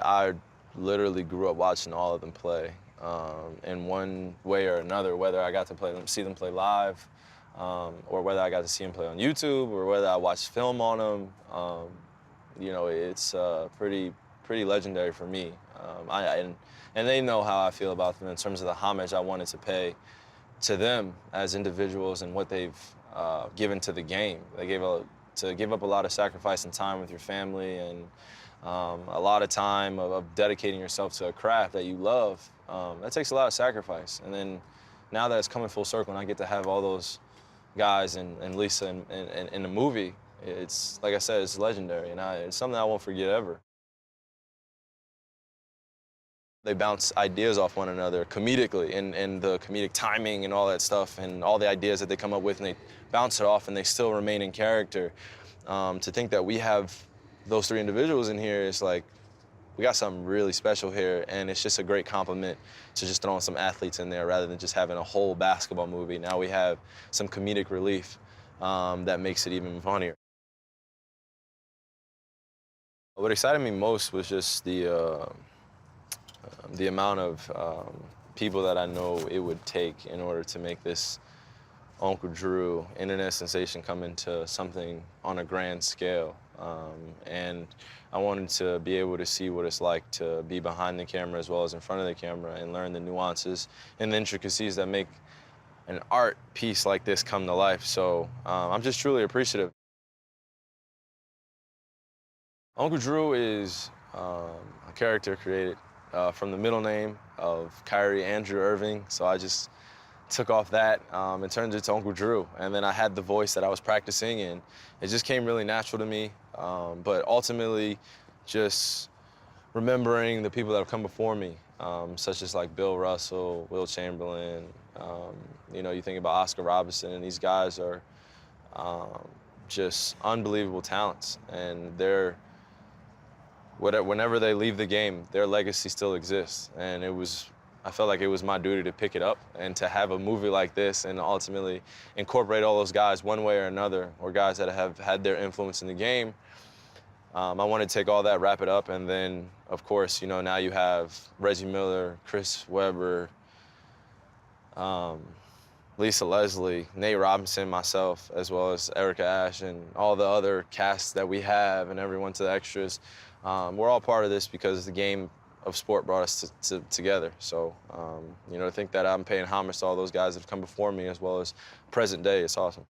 I literally grew up watching all of them play in one way or another, whether I got to see them play live, or whether I got to see them play on YouTube, or whether I watched film on them. It's pretty legendary for me. And they know how I feel about them in terms of the homage I wanted to pay to them as individuals and what they've given to the game. To give up a lot of sacrifice and time with your family, and a lot of time of dedicating yourself to a craft that you love. That takes a lot of sacrifice. And then now that it's coming full circle and I get to have all those guys and Lisa in the movie, it's, like I said, it's legendary, and it's something I won't forget ever. They bounce ideas off one another comedically, and the comedic timing and all that stuff, and all the ideas that they come up with, and they bounce it off and they still remain in character. To think that we have those three individuals in here is like, we got something really special here, and it's just a great compliment to just throwing some athletes in there rather than just having a whole basketball movie. Now we have some comedic relief that makes it even funnier. What excited me most was just the amount of people that I know it would take in order to make this Uncle Drew internet sensation come into something on a grand scale. And I wanted to be able to see what it's like to be behind the camera as well as in front of the camera, and learn the nuances and the intricacies that make an art piece like this come to life. So I'm just truly appreciative. Uncle Drew is a character created from the middle name of Kyrie, Andrew Irving. So I just took off that and turned it to Uncle Drew. And then I had the voice that I was practicing, and it just came really natural to me. But ultimately, just remembering the people that have come before me, such as like Bill Russell, Will Chamberlain. You think about Oscar Robertson, and these guys are just unbelievable talents. And whenever they leave the game, their legacy still exists. And I felt like it was my duty to pick it up and to have a movie like this and ultimately incorporate all those guys one way or another, or guys that have had their influence in the game. I want to take all that, wrap it up, and then, of course, now you have Reggie Miller, Chris Webber, Lisa Leslie, Nate Robinson, myself, as well as Erica Ash, and all the other casts that we have, and everyone to the extras. We're all part of this because the game of sport brought us together. So, to think that I'm paying homage to all those guys that have come before me as well as present day, it's awesome.